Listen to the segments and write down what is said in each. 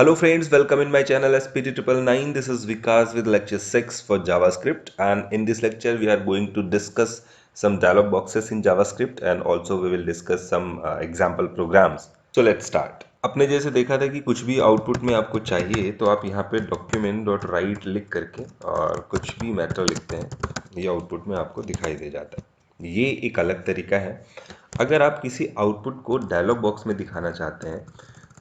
Hello friends, welcome in my channel SPT999. This is Vikas with lecture 6 for JavaScript, and in this lecture we are going to discuss some dialog boxes in JavaScript and also we will discuss some example programs. So let's start. आपने जैसे देखा था कि कुछ भी output में आपको चाहिए तो आप यहाँ पे document.write लिख करके और कुछ भी मैटर लिखते हैं, ये आउटपुट में आपको दिखाई दे जाता है। ये एक अलग तरीका है। अगर आप किसी आउटपुट को डायलॉग बॉक्स में दिखाना चाहते हैं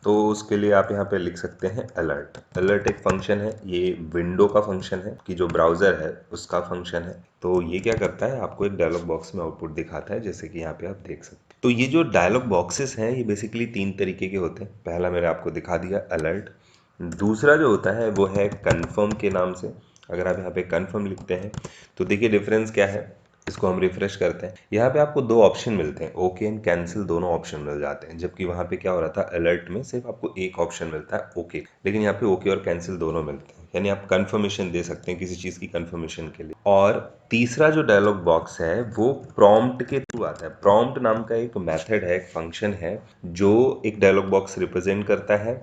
तो उसके लिए आप यहाँ पे लिख सकते हैं अलर्ट। अलर्ट एक फंक्शन है, ये विंडो का फंक्शन है कि जो ब्राउज़र है उसका फंक्शन है। तो ये क्या करता है, आपको एक डायलॉग बॉक्स में आउटपुट दिखाता है, जैसे कि यहाँ पे आप देख सकते हैं। तो ये जो डायलॉग बॉक्सेस हैं ये बेसिकली 3 तरीके के होते हैं। पहला मैंने आपको दिखा दिया अलर्ट। दूसरा जो होता है वो है कन्फर्म के नाम से। अगर आप यहाँ पे कन्फर्म लिखते हैं तो देखिए डिफरेंस क्या है। इसको हम रिफ्रेश करते हैं, यहाँ पे आपको 2 ऑप्शन मिलते हैं, ओके एंड कैंसिल, दोनों ऑप्शन मिल जाते हैं। जबकि वहाँ पे क्या हो रहा था, अलर्ट में सिर्फ आपको एक ऑप्शन मिलता है ओके, लेकिन यहाँ पे ओके और कैंसिल दोनों मिलते हैं, यानी आप कंफर्मेशन दे सकते हैं किसी चीज की कंफर्मेशन के लिए। और तीसरा जो डायलॉग बॉक्स है वो प्रॉम्प्ट के थ्रू आता है। प्रॉम्प्ट नाम का एक मेथड है, एक फंक्शन है जो एक डायलॉग बॉक्स रिप्रेजेंट करता है।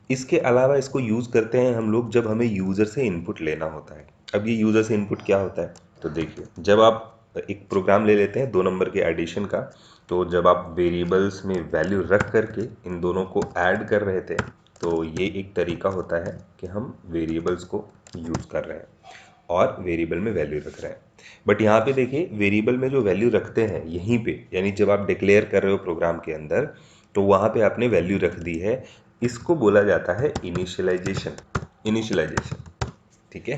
इसके अलावा इसको यूज करते हैं हम लोग जब हमें यूजर से इनपुट लेना होता है। अब ये यूजर से इनपुट क्या होता है, तो देखिए जब आप एक प्रोग्राम ले लेते हैं 2 नंबर के एडिशन का, तो जब आप वेरिएबल्स में वैल्यू रख करके इन दोनों को ऐड कर रहे थे, तो ये एक तरीका होता है कि हम वेरिएबल्स को यूज़ कर रहे हैं और वेरिएबल में वैल्यू रख रहे हैं। बट यहाँ पे देखिए वेरिएबल में जो वैल्यू रखते हैं यहीं पे, यानी जब आप डिक्लेयर कर रहे हो प्रोग्राम के अंदर, तो वहाँ पे आपने वैल्यू रख दी है। इसको बोला जाता है इनिशियलाइजेशन। इनिशियलाइजेशन, ठीक है,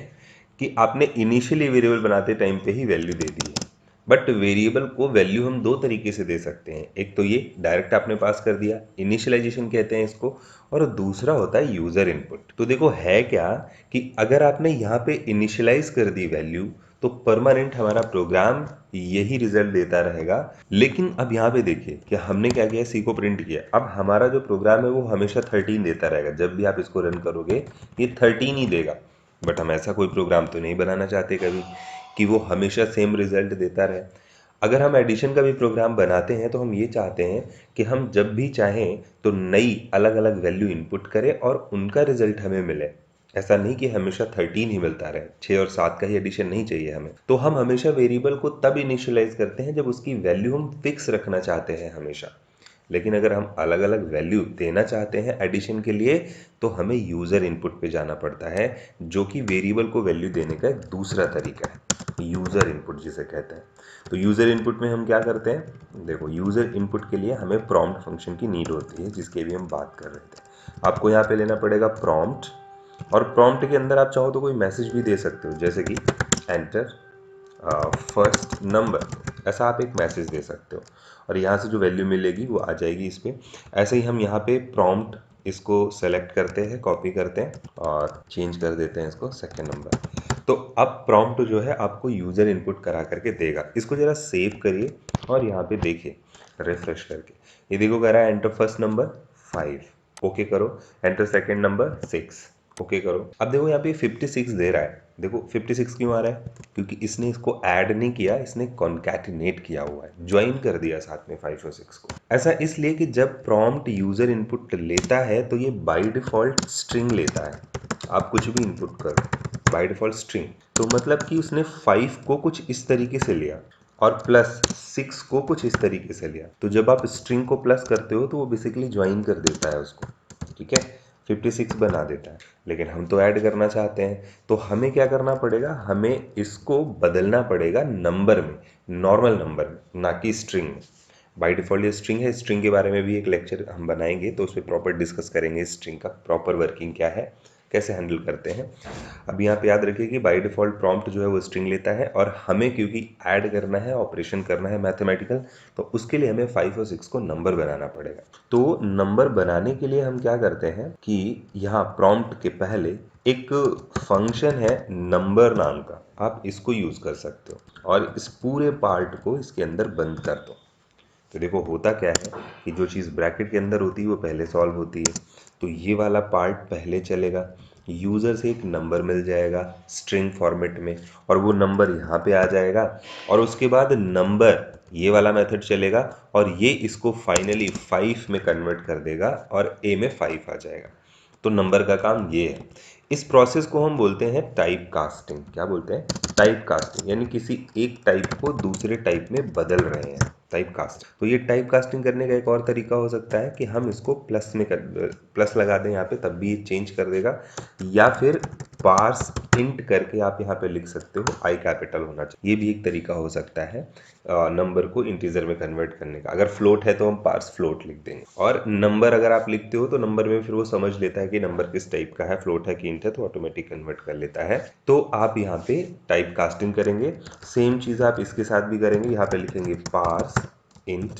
कि आपने इनिशियली वेरिएबल बनाते टाइम पे ही वैल्यू दे दी है। बट वेरिएबल को वैल्यू हम 2 तरीके से दे सकते हैं। एक तो ये डायरेक्ट आपने पास कर दिया, इनिशियलाइजेशन कहते हैं इसको, और दूसरा होता है यूज़र इनपुट। तो देखो है क्या कि अगर आपने यहाँ पे इनिशियलाइज कर दी वैल्यू तो परमानेंट हमारा प्रोग्राम यही रिजल्ट देता रहेगा। लेकिन अब यहाँ पे देखिए कि हमने क्या किया, सी को प्रिंट किया। अब हमारा जो प्रोग्राम है वो हमेशा 13 देता रहेगा। जब भी आप इसको रन करोगे ये 13 ही देगा। बट हम ऐसा कोई प्रोग्राम तो नहीं बनाना चाहते कभी कि वो हमेशा सेम रिजल्ट देता रहे। अगर हम एडिशन का भी प्रोग्राम बनाते हैं तो हम ये चाहते हैं कि हम जब भी चाहें तो नई अलग अलग वैल्यू इनपुट करें और उनका रिजल्ट हमें मिले। ऐसा नहीं कि हमेशा 13 ही मिलता रहे, 6 और 7 का ही एडिशन नहीं चाहिए हमें। तो हम हमेशा वेरिएबल को तब इनिशियलाइज करते हैं जब उसकी वैल्यू हम फिक्स रखना चाहते हैं हमेशा। लेकिन अगर हम अलग अलग वैल्यू देना चाहते हैं एडिशन के लिए तो हमें यूज़र इनपुट पे जाना पड़ता है, जो कि वेरिएबल को वैल्यू देने का एक दूसरा तरीका है, यूज़र इनपुट जिसे कहते हैं। तो यूज़र इनपुट में हम क्या करते हैं, देखो यूज़र इनपुट के लिए हमें प्रॉम्प्ट फंक्शन की नीड होती है, जिसके भी हम बात कर रहे थे। आपको यहाँ पे लेना पड़ेगा प्रॉम्प्ट, और प्रॉम्प्ट के अंदर आप चाहो तो कोई मैसेज भी दे सकते हो, जैसे कि एंटर फर्स्ट नंबर, ऐसा आप एक मैसेज दे सकते हो और यहाँ से जो वैल्यू मिलेगी वो आ जाएगी इस पर। ऐसे ही हम यहाँ पे प्रॉम्प्ट इसको सेलेक्ट करते हैं, कॉपी करते हैं और चेंज कर देते हैं इसको सेकेंड नंबर। तो अब प्रॉम्प्ट जो है आपको यूज़र इनपुट करा करके देगा। इसको ज़रा सेव करिए और यहाँ पे देखिए रिफ्रेश करके, ये देखो कह रहा है एंटर फर्स्ट नंबर 5, ओके करो, एंटर सेकेंड नंबर 6, ओके करो। अब देखो यहाँ पे 56 दे रहा है। देखो 56 क्यों आ रहा है, क्योंकि इसने इसको ऐड नहीं किया, इसने कॉन्कैटिनेट किया हुआ है, ज्वाइन कर दिया साथ में 5 और 6 को। ऐसा इसलिए कि जब प्रॉम्प्ट यूजर इनपुट लेता है तो ये बाय डिफॉल्ट स्ट्रिंग लेता है। आप कुछ भी इनपुट करो बाय डिफॉल्ट स्ट्रिंग, तो मतलब कि उसने 5 को कुछ इस तरीके से लिया और प्लस 6 को कुछ इस तरीके से लिया। तो जब आप स्ट्रिंग को प्लस करते हो तो वो बेसिकली ज्वाइन कर देता है उसको, ठीक है, 56 बना देता है। लेकिन हम तो ऐड करना चाहते हैं, तो हमें क्या करना पड़ेगा, हमें इसको बदलना पड़ेगा नंबर में, नॉर्मल नंबर में, ना कि स्ट्रिंग में। बाय डिफ़ॉल्ट ये स्ट्रिंग है, स्ट्रिंग के बारे में भी एक लेक्चर हम बनाएंगे तो उस पर प्रॉपर डिस्कस करेंगे, स्ट्रिंग का प्रॉपर वर्किंग क्या है, कैसे हैंडल करते हैं। अब यहाँ पे याद रखिए कि बाय डिफ़ॉल्ट प्रॉम्प्ट जो है वो स्ट्रिंग लेता है और हमें क्योंकि ऐड करना है, ऑपरेशन करना है मैथमेटिकल, तो उसके लिए हमें 5 और 6 को नंबर बनाना पड़ेगा। तो नंबर बनाने के लिए हम क्या करते हैं कि यहाँ प्रॉम्प्ट के पहले एक फंक्शन है नंबर नाम का, आप इसको यूज़ कर सकते हो और इस पूरे पार्ट को इसके अंदर बंद कर दो। तो देखो होता क्या है कि जो चीज़ ब्रैकेट के अंदर होती है वो पहले सॉल्व होती है, तो ये वाला पार्ट पहले चलेगा। यूज़र से एक नंबर मिल जाएगा स्ट्रिंग फॉर्मेट में और वो नंबर यहाँ पे आ जाएगा, और उसके बाद नंबर ये वाला मेथड चलेगा और ये इसको फाइनली 5 में कन्वर्ट कर देगा और ए में 5 आ जाएगा। तो नंबर का काम ये है। इस प्रोसेस को हम बोलते हैं टाइप कास्टिंग। क्या बोलते हैं? टाइप कास्टिंग, यानी किसी एक टाइप को दूसरे टाइप में बदल रहे हैं, टाइप कास्टिंग। तो ये टाइप कास्टिंग करने का एक और तरीका हो सकता है कि हम इसको प्लस लगा दें यहाँ पे, तब भी ये चेंज कर देगा, या फिर पार्स इंट करके आप यहाँ पे लिख सकते हो, आई कैपिटल होना चाहिए। ये भी एक तरीका हो सकता है नंबर को इंटीजर में कन्वर्ट करने का। अगर फ्लोट है तो हम पार्स फ्लोट लिख देंगे, और नंबर अगर आप लिखते हो तो नंबर में फिर वो समझ लेता है कि नंबर किस टाइप का है, फ्लोट है कि इंट है, तो ऑटोमेटिक कन्वर्ट कर लेता है। तो आप यहाँ पे टाइप कास्टिंग करेंगे, सेम चीज़ आप इसके साथ भी करेंगे। यहाँ पे लिखेंगे पार्स इंट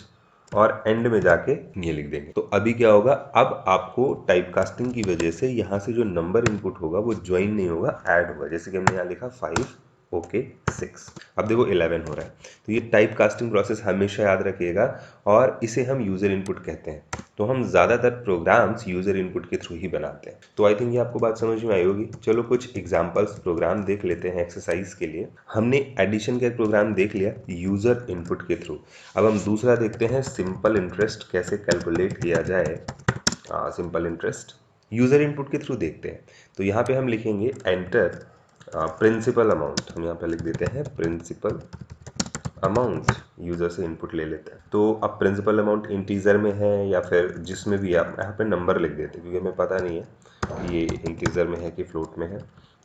और एंड में जाके ये लिख देंगे। तो अभी क्या होगा, अब आपको टाइप कास्टिंग की वजह से यहाँ से जो नंबर इनपुट होगा वो ज्वाइन नहीं होगा, ऐड होगा। जैसे कि हमने यहाँ लिखा 5 ओके 6, अब देखो 11 हो रहा है। तो ये टाइप कास्टिंग प्रोसेस हमेशा याद रखिएगा, और इसे हम यूज़र इनपुट कहते हैं। तो हम ज़्यादातर प्रोग्राम्स यूज़र इनपुट के थ्रू ही बनाते हैं। तो आई थिंक ये आपको बात समझ में आई होगी। चलो कुछ एग्जांपल्स प्रोग्राम देख लेते हैं एक्सरसाइज के लिए। हमने एडिशन का एक प्रोग्राम देख लिया यूज़र इनपुट के थ्रू। अब हम दूसरा देखते हैं, सिंपल इंटरेस्ट कैसे कैलकुलेट किया जाए। सिंपल इंटरेस्ट यूज़र इनपुट के थ्रू देखते हैं। तो यहाँ पे हम लिखेंगे एंटर प्रिंसिपल अमाउंट। हम यहाँ पे लिख देते हैं प्रिंसिपल अमाउंट, यूज़र से इनपुट ले लेते हैं। तो अब प्रिंसिपल अमाउंट इंटीजर में है या फिर जिसमें भी, आप यहाँ पे नंबर लिख देते हैं क्योंकि हमें पता नहीं है कि ये इंटीजर में है कि फ्लोट में है।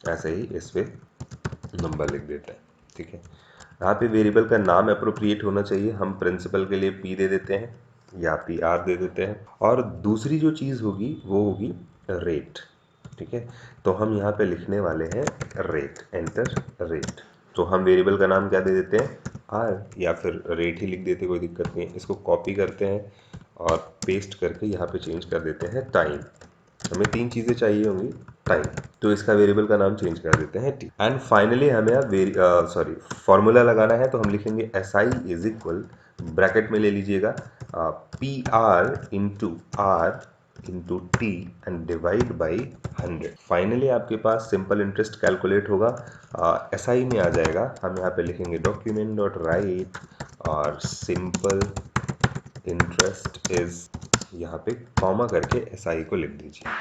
ऐसे ही इस पर नंबर लिख देते हैं, ठीक है। यहाँ पे वेरिएबल का नाम अप्रोप्रिएट होना चाहिए। हम प्रिंसिपल के लिए पी दे देते हैं या पी आर दे देते हैं। और दूसरी जो चीज़ होगी वो होगी रेट, ठीक है। तो हम यहाँ पे लिखने वाले हैं रेट, एंटर रेट। तो हम वेरिएबल का नाम क्या दे देते हैं, आर, या फिर रेट ही लिख देते, कोई दिक्कत नहीं है। इसको कॉपी करते हैं और पेस्ट करके यहाँ पे चेंज कर देते हैं टाइम। हमें 3 चीज़ें चाहिए होंगी, टाइम, तो इसका वेरिएबल का नाम चेंज कर देते हैं टी। एंड फाइनली हमें अब फॉर्मूला लगाना है। तो हम लिखेंगे S I is equal, bracket में ले लीजिएगा, P R into T and divide by 100। Finally आपके पास सिंपल इंटरेस्ट कैलकुलेट होगा, एस आई में आ जाएगा। हम यहाँ पे लिखेंगे डॉक्यूमेंट डॉट राइट और सिंपल इंटरेस्ट इज, यहाँ पे कॉमा करके एस आई को लिख दीजिए।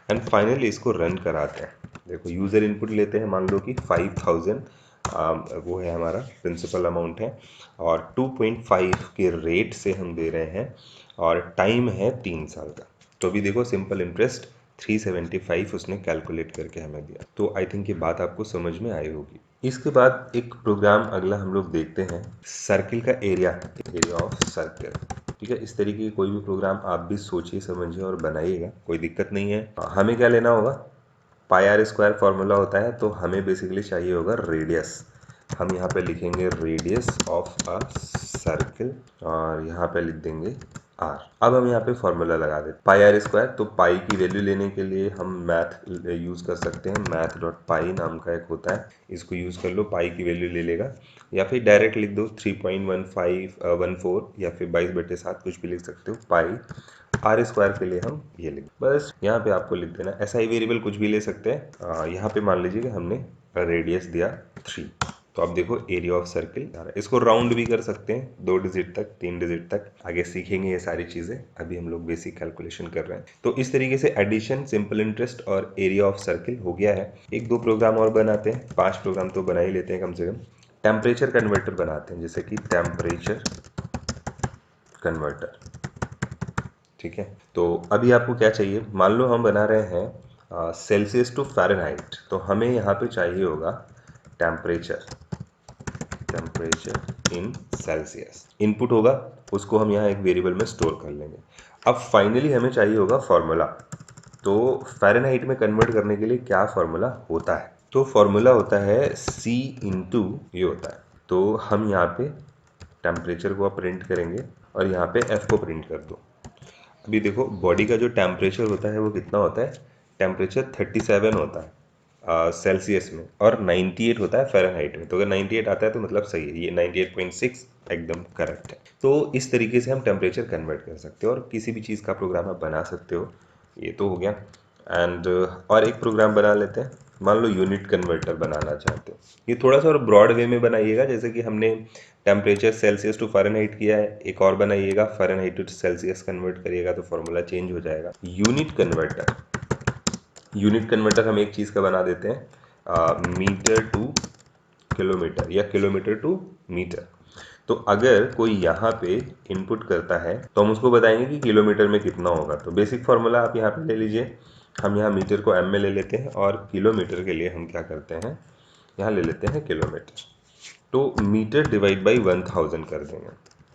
एंड फाइनली इसको रन कराते हैं। देखो यूज़र इनपुट लेते हैं, मान लो कि 5000 वो है हमारा प्रिंसिपल अमाउंट है, और 2.5 के रेट से हम दे रहे हैं, और टाइम है 3 साल का। तो अभी देखो सिंपल इंटरेस्ट 375 उसने कैलकुलेट करके हमें दिया। तो आई थिंक ये बात आपको समझ में आई होगी। इसके बाद एक प्रोग्राम अगला हम लोग देखते हैं, सर्किल का एरिया ऑफ सर्किल, ठीक है। इस तरीके की कोई भी प्रोग्राम आप भी सोचिए समझिए और बनाइएगा, कोई दिक्कत नहीं है। हमें क्या लेना होगा, पाई आर स्क्वायर फार्मूला होता है, तो हमें बेसिकली चाहिए होगा रेडियस। हम यहाँ पे लिखेंगे रेडियस ऑफ अ सर्किल, और यहाँ पे लिख देंगे आर। अब हम यहाँ पे फॉर्मूला लगा देते पाई आर स्क्वायर। तो पाई की वैल्यू लेने के लिए हम मैथ यूज़ कर सकते हैं, मैथ डॉट पाई नाम का एक होता है, इसको यूज़ कर लो, पाई की वैल्यू ले लेगा। या फिर डायरेक्ट लिख दो 3.1514, या फिर 22/7, कुछ भी लिख सकते हो। पाई आर स्क्वायर के लिए हम ये लिख, बस यहाँ पे आपको लिख देना। ऐसा ही वेरिएबल कुछ भी ले सकते हैं। यहाँ पे मान लीजिए कि हमने रेडियस दिया 3, तो अब देखो एरिया ऑफ सर्किल। इसको राउंड भी कर सकते हैं 2 डिजिट तक, 3 डिजिट तक, आगे सीखेंगे ये सारी चीज़ें। अभी हम लोग बेसिक कैलकुलेशन कर रहे हैं। तो इस तरीके से एडिशन, सिंपल इंटरेस्ट और एरिया ऑफ सर्किल हो गया है। 1-2 प्रोग्राम और बनाते हैं, 5 प्रोग्राम तो बना ही लेते हैं कम से कम। टेम्परेचर कन्वर्टर बनाते हैं, जैसे कि टेम्परेचर कन्वर्टर, ठीक है। तो अभी आपको क्या चाहिए, मान लो हम बना रहे हैं सेल्सियस टू फ़ारेनहाइट। तो हमें यहाँ पे चाहिए होगा टेम्परेचर इन सेल्सियस। इनपुट होगा, उसको हम यहाँ एक वेरिएबल में स्टोर कर लेंगे। अब फाइनली हमें चाहिए होगा फॉर्मूला। तो फ़ारेनहाइट में कन्वर्ट करने के लिए क्या फॉर्मूला होता है, तो फॉर्मूला होता है C इंटू ये होता है। तो हम यहाँ पे टेम्परेचर को प्रिंट करेंगे और यहाँ पे F को प्रिंट कर दो। अभी देखो बॉडी का जो टेम्परेचर होता है वो कितना होता है, टेम्परेचर 37 होता है सेल्सियस में, और 98 होता है फ़ारेनहाइट में। तो अगर 98 आता है तो मतलब सही है, ये 98.6 एकदम करेक्ट है। तो इस तरीके से हम टेम्परेचर कन्वर्ट कर सकते हो, और किसी भी चीज़ का प्रोग्राम आप बना सकते हो। ये तो हो गया। एंड और एक प्रोग्राम बना लेते हैं, मान लो यूनिट कन्वर्टर बनाना चाहते हो। ये थोड़ा सा और ब्रॉड वे में बनाइएगा, जैसे कि हमने टेम्परेचर सेल्सियस टू फ़ारेनहाइट किया है, एक और बनाइएगा फ़ारेनहाइट टू सेल्सियस कन्वर्ट करिएगा, तो फॉर्मूला चेंज हो जाएगा। यूनिट कन्वर्टर यूनिट कन्वर्टर हम एक चीज़ का बना देते हैं, मीटर टू किलोमीटर या किलोमीटर टू मीटर। तो अगर कोई यहाँ पे इनपुट करता है तो हम उसको बताएंगे कि किलोमीटर में कितना होगा। तो बेसिक फार्मूला आप यहाँ पे ले लीजिए, हम यहाँ मीटर को एम में ले लेते हैं और किलोमीटर के लिए हम क्या करते हैं, यहाँ ले लेते हैं किलोमीटर। तो मीटर डिवाइड बाई 1000 कर देंगे,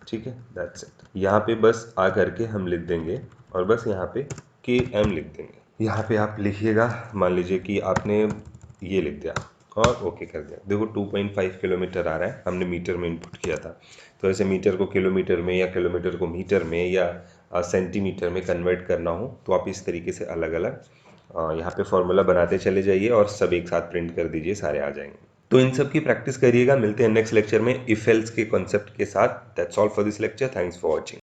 ठीक है, दैट्स इट। यहाँ पे बस आ करके हम लिख देंगे और बस यहाँ पे के एम लिख देंगे। यहाँ पे आप लिखिएगा, मान लीजिए कि आपने ये लिख दिया और ओके कर दिया। देखो 2.5 किलोमीटर आ रहा है, हमने मीटर में इनपुट किया था। तो ऐसे मीटर को किलोमीटर में या किलोमीटर को मीटर में या सेंटीमीटर में कन्वर्ट करना हो तो आप इस तरीके से अलग अलग यहाँ पे फॉर्मूला बनाते चले जाइए और सब एक साथ प्रिंट कर दीजिए, सारे आ जाएंगे। तो इन सब की प्रैक्टिस करिएगा। मिलते हैं नेक्स्ट लेक्चर में इफ एल्स के कॉन्सेप्ट के साथ। That's all for this lecture. Thanks for watching.